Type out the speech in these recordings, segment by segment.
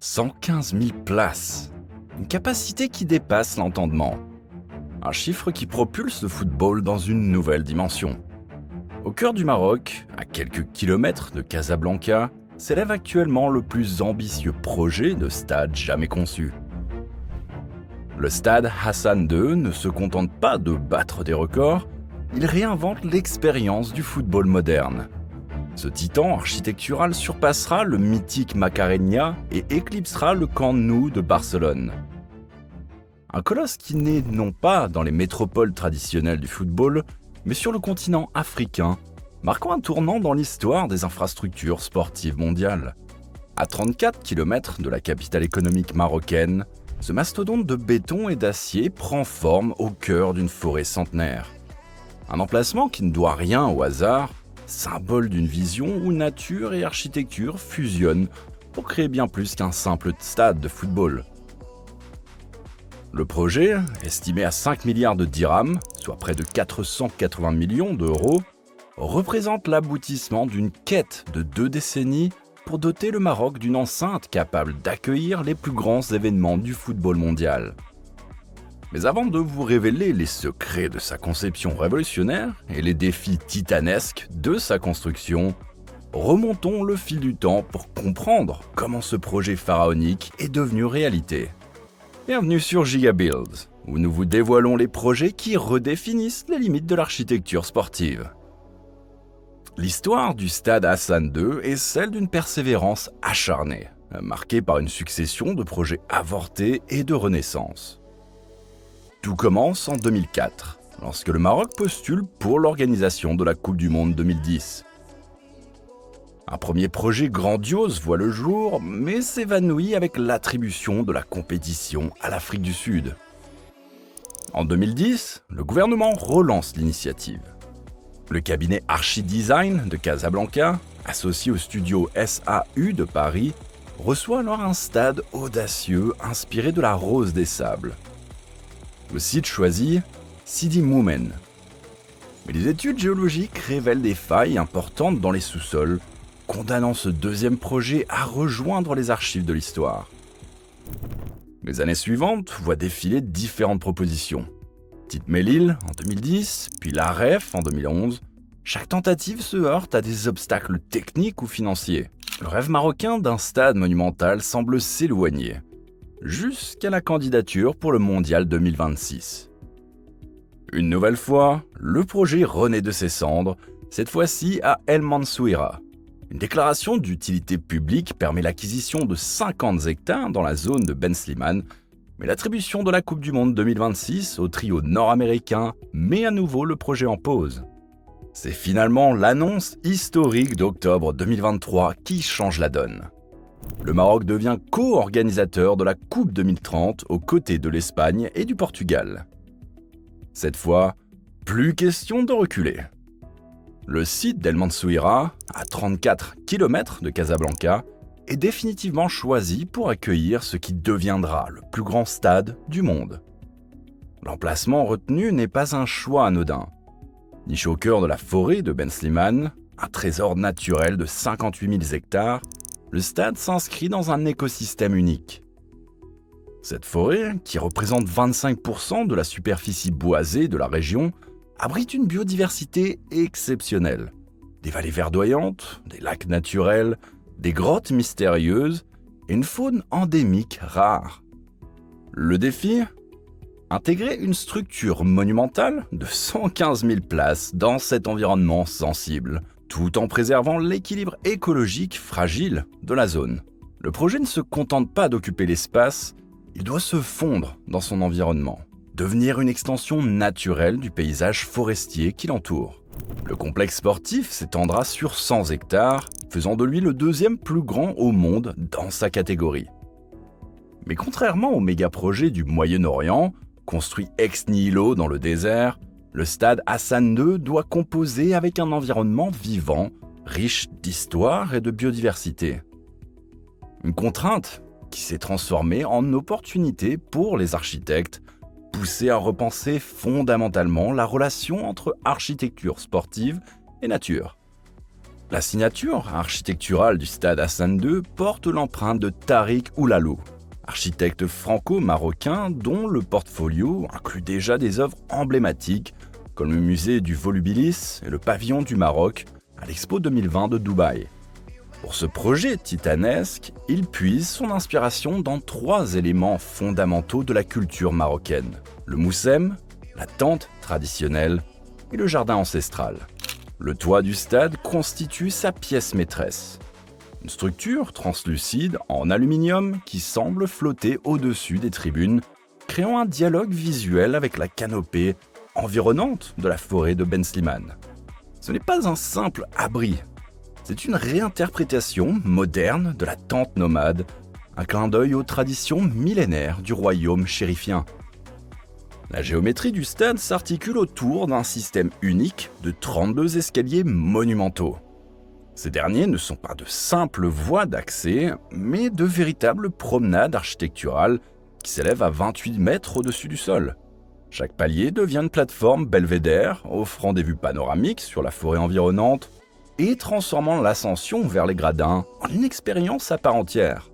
115 000 places. Une capacité qui dépasse l'entendement. Un chiffre qui propulse le football dans une nouvelle dimension. Au cœur du Maroc, à quelques kilomètres de Casablanca, s'élève actuellement le plus ambitieux projet de stade jamais conçu. Le stade Hassan II ne se contente pas de battre des records, il réinvente l'expérience du football moderne. Ce titan architectural surpassera le mythique Macarena et éclipsera le Camp Nou de Barcelone. Un colosse qui naît non pas dans les métropoles traditionnelles du football, mais sur le continent africain, marquant un tournant dans l'histoire des infrastructures sportives mondiales. À 34 km de la capitale économique marocaine, ce mastodonte de béton et d'acier prend forme au cœur d'une forêt centenaire. Un emplacement qui ne doit rien au hasard, symbole d'une vision où nature et architecture fusionnent pour créer bien plus qu'un simple stade de football. Le projet, estimé à 5 milliards de dirhams, soit près de 480 millions d'euros, représente l'aboutissement d'une quête de 2 décennies pour doter le Maroc d'une enceinte capable d'accueillir les plus grands événements du football mondial. Mais avant de vous révéler les secrets de sa conception révolutionnaire et les défis titanesques de sa construction, remontons le fil du temps pour comprendre comment ce projet pharaonique est devenu réalité. Bienvenue sur GigaBuild, où nous vous dévoilons les projets qui redéfinissent les limites de l'architecture sportive. L'histoire du stade Hassan II est celle d'une persévérance acharnée, marquée par une succession de projets avortés et de renaissance. Tout commence en 2004, lorsque le Maroc postule pour l'organisation de la Coupe du Monde 2010. Un premier projet grandiose voit le jour, mais s'évanouit avec l'attribution de la compétition à l'Afrique du Sud. En 2010, le gouvernement relance l'initiative. Le cabinet Archidesign de Casablanca, associé au studio SAU de Paris, reçoit alors un stade audacieux inspiré de la Rose des Sables. Le site choisi, Sidi Moumen. Mais les études géologiques révèlent des failles importantes dans les sous-sols, condamnant ce deuxième projet à rejoindre les archives de l'histoire. Les années suivantes voient défiler différentes propositions. Tite Melil en 2010, puis l'AREF en 2011. Chaque tentative se heurte à des obstacles techniques ou financiers. Le rêve marocain d'un stade monumental semble s'éloigner, jusqu'à la candidature pour le Mondial 2026. Une nouvelle fois, le projet renaît de ses cendres, cette fois-ci à El Mansouira. Une déclaration d'utilité publique permet l'acquisition de 50 hectares dans la zone de Ben Slimane, mais l'attribution de la Coupe du Monde 2026 au trio nord-américain met à nouveau le projet en pause. C'est finalement l'annonce historique d'octobre 2023 qui change la donne. Le Maroc devient co-organisateur de la Coupe 2030 aux côtés de l'Espagne et du Portugal. Cette fois, plus question de reculer. Le site d'El Mansouira, à 34 km de Casablanca, est définitivement choisi pour accueillir ce qui deviendra le plus grand stade du monde. L'emplacement retenu n'est pas un choix anodin. Niché au cœur de la forêt de Ben Slimane, un trésor naturel de 58 000 hectares, le stade s'inscrit dans un écosystème unique. Cette forêt, qui représente 25% de la superficie boisée de la région, abrite une biodiversité exceptionnelle. Des vallées verdoyantes, des lacs naturels, des grottes mystérieuses et une faune endémique rare. Le défi ? Intégrer une structure monumentale de 115 000 places dans cet environnement sensible, tout en préservant l'équilibre écologique fragile de la zone. Le projet ne se contente pas d'occuper l'espace, il doit se fondre dans son environnement, devenir une extension naturelle du paysage forestier qui l'entoure. Le complexe sportif s'étendra sur 100 hectares, faisant de lui le deuxième plus grand au monde dans sa catégorie. Mais contrairement au méga-projet du Moyen-Orient, construit ex nihilo dans le désert, le stade Hassan II doit composer avec un environnement vivant, riche d'histoire et de biodiversité. Une contrainte qui s'est transformée en opportunité pour les architectes, poussés à repenser fondamentalement la relation entre architecture sportive et nature. La signature architecturale du stade Hassan II porte l'empreinte de Tariq Oulalou, architecte franco-marocain dont le portfolio inclut déjà des œuvres emblématiques comme le musée du Volubilis et le pavillon du Maroc à l'Expo 2020 de Dubaï. Pour ce projet titanesque, il puise son inspiration dans 3 éléments fondamentaux de la culture marocaine: le moussem, la tente traditionnelle et le jardin ancestral. Le toit du stade constitue sa pièce maîtresse. Une structure translucide en aluminium qui semble flotter au-dessus des tribunes, créant un dialogue visuel avec la canopée environnante de la forêt de Ben Slimane. Ce n'est pas un simple abri, c'est une réinterprétation moderne de la tente nomade, un clin d'œil aux traditions millénaires du royaume chérifien. La géométrie du stade s'articule autour d'un système unique de 32 escaliers monumentaux. Ces derniers ne sont pas de simples voies d'accès, mais de véritables promenades architecturales qui s'élèvent à 28 mètres au-dessus du sol. Chaque palier devient une plateforme belvédère, offrant des vues panoramiques sur la forêt environnante et transformant l'ascension vers les gradins en une expérience à part entière.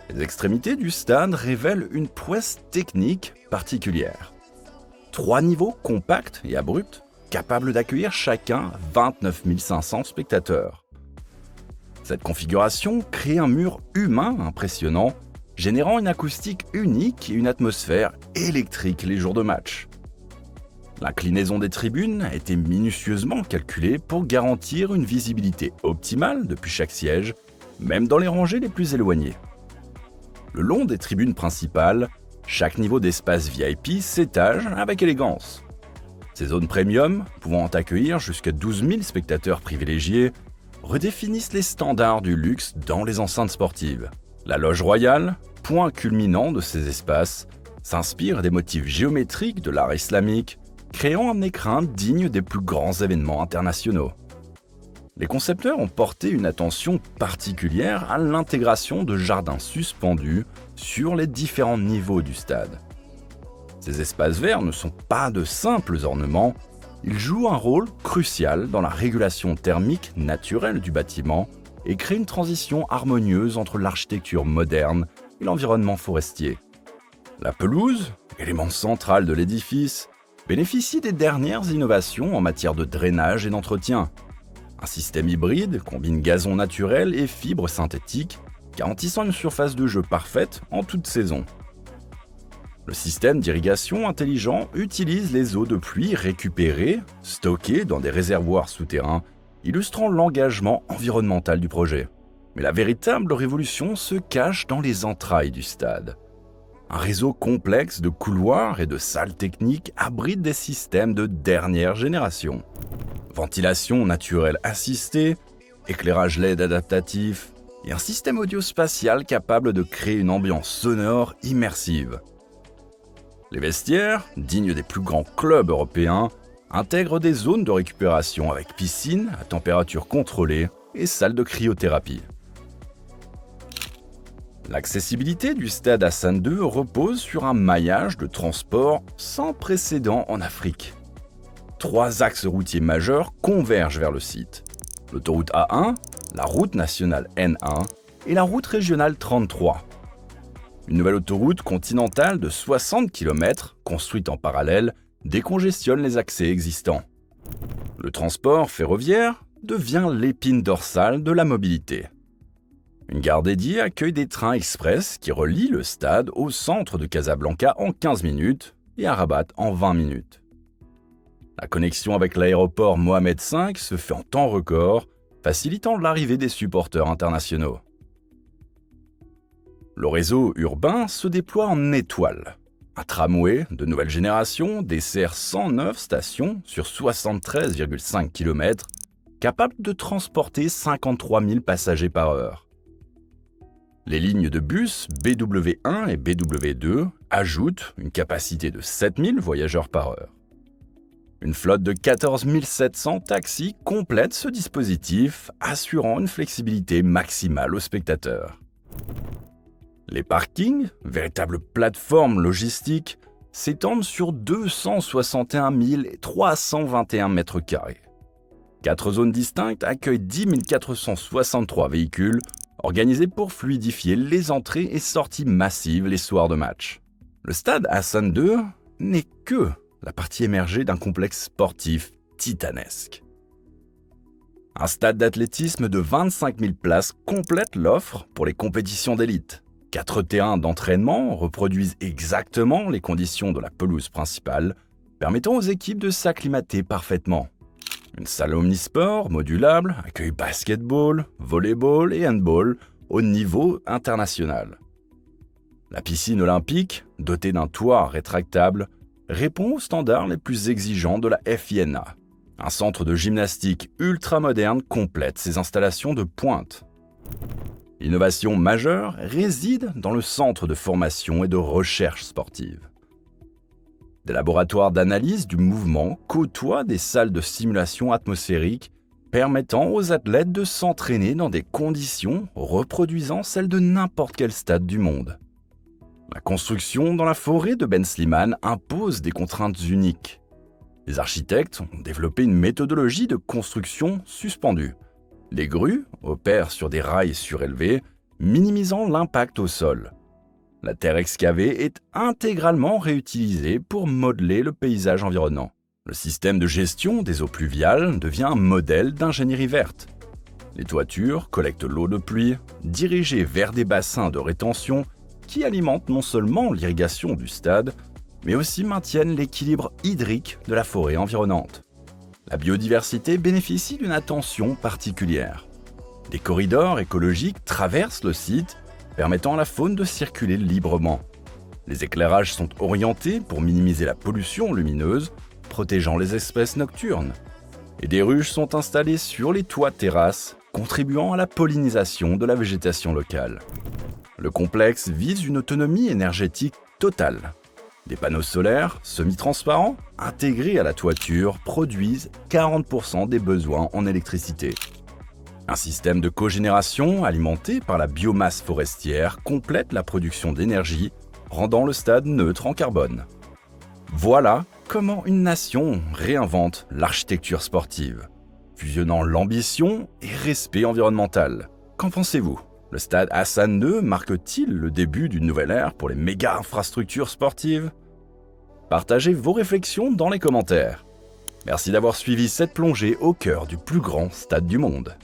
Les extrémités du stade révèlent une prouesse technique particulière. 3 niveaux compacts et abrupts, capables d'accueillir chacun 29 500 spectateurs. Cette configuration crée un mur humain impressionnant, générant une acoustique unique et une atmosphère électrique les jours de match. L'inclinaison des tribunes a été minutieusement calculée pour garantir une visibilité optimale depuis chaque siège, même dans les rangées les plus éloignées. Le long des tribunes principales, chaque niveau d'espace VIP s'étage avec élégance. Ces zones premium, pouvant accueillir jusqu'à 12 000 spectateurs privilégiés, redéfinissent les standards du luxe dans les enceintes sportives. La loge royale, point culminant de ces espaces, s'inspire des motifs géométriques de l'art islamique, créant un écrin digne des plus grands événements internationaux. Les concepteurs ont porté une attention particulière à l'intégration de jardins suspendus sur les différents niveaux du stade. Ces espaces verts ne sont pas de simples ornements, ils jouent un rôle crucial dans la régulation thermique naturelle du bâtiment et créent une transition harmonieuse entre l'architecture moderne et l'environnement forestier. La pelouse, élément central de l'édifice, bénéficie des dernières innovations en matière de drainage et d'entretien. Un système hybride combine gazon naturel et fibres synthétiques, garantissant une surface de jeu parfaite en toute saison. Le système d'irrigation intelligent utilise les eaux de pluie récupérées, stockées dans des réservoirs souterrains, illustrant l'engagement environnemental du projet. Mais la véritable révolution se cache dans les entrailles du stade. Un réseau complexe de couloirs et de salles techniques abrite des systèmes de dernière génération. Ventilation naturelle assistée, éclairage LED adaptatif et un système audio-spatial capable de créer une ambiance sonore immersive. Les vestiaires, dignes des plus grands clubs européens, intègrent des zones de récupération avec piscine à température contrôlée et salle de cryothérapie. L'accessibilité du stade Hassan II repose sur un maillage de transport sans précédent en Afrique. 3 axes routiers majeurs convergent vers le site. L'autoroute A1, la route nationale N1 et la route régionale 33. Une nouvelle autoroute continentale de 60 km, construite en parallèle, décongestionne les accès existants. Le transport ferroviaire devient l'épine dorsale de la mobilité. Une gare dédiée accueille des trains express qui relient le stade au centre de Casablanca en 15 minutes et à Rabat en 20 minutes. La connexion avec l'aéroport Mohamed V se fait en temps record, facilitant l'arrivée des supporters internationaux. Le réseau urbain se déploie en étoile. Un tramway de nouvelle génération dessert 109 stations sur 73,5 km, capable de transporter 53 000 passagers par heure. Les lignes de bus BW1 et BW2 ajoutent une capacité de 7 000 voyageurs par heure. Une flotte de 14 700 taxis complète ce dispositif, assurant une flexibilité maximale aux spectateurs. Les parkings, véritables plateformes logistiques, s'étendent sur 261 321 mètres carrés. 4 zones distinctes accueillent 10 463 véhicules, organisés pour fluidifier les entrées et sorties massives les soirs de match. Le stade Hassan II n'est que la partie émergée d'un complexe sportif titanesque. Un stade d'athlétisme de 25 000 places complète l'offre pour les compétitions d'élite. 4 terrains d'entraînement reproduisent exactement les conditions de la pelouse principale, permettant aux équipes de s'acclimater parfaitement. Une salle omnisport modulable accueille basketball, volleyball et handball au niveau international. La piscine olympique, dotée d'un toit rétractable, répond aux standards les plus exigeants de la FINA. Un centre de gymnastique ultra-moderne complète ces installations de pointe. L'innovation majeure réside dans le centre de formation et de recherche sportive. Des laboratoires d'analyse du mouvement côtoient des salles de simulation atmosphérique permettant aux athlètes de s'entraîner dans des conditions reproduisant celles de n'importe quel stade du monde. La construction dans la forêt de Ben Slimane impose des contraintes uniques. Les architectes ont développé une méthodologie de construction suspendue. Les grues opèrent sur des rails surélevés, minimisant l'impact au sol. La terre excavée est intégralement réutilisée pour modeler le paysage environnant. Le système de gestion des eaux pluviales devient un modèle d'ingénierie verte. Les toitures collectent l'eau de pluie, dirigée vers des bassins de rétention qui alimentent non seulement l'irrigation du stade, mais aussi maintiennent l'équilibre hydrique de la forêt environnante. La biodiversité bénéficie d'une attention particulière. Des corridors écologiques traversent le site, permettant à la faune de circuler librement. Les éclairages sont orientés pour minimiser la pollution lumineuse, protégeant les espèces nocturnes. Et des ruches sont installées sur les toits terrasses, contribuant à la pollinisation de la végétation locale. Le complexe vise une autonomie énergétique totale. Des panneaux solaires semi-transparents intégrés à la toiture produisent 40% des besoins en électricité. Un système de cogénération alimenté par la biomasse forestière complète la production d'énergie, rendant le stade neutre en carbone. Voilà comment une nation réinvente l'architecture sportive, fusionnant l'ambition et respect environnemental. Qu'en pensez-vous ? Le stade Hassan II marque-t-il le début d'une nouvelle ère pour les méga-infrastructures sportives ? Partagez vos réflexions dans les commentaires. Merci d'avoir suivi cette plongée au cœur du plus grand stade du monde.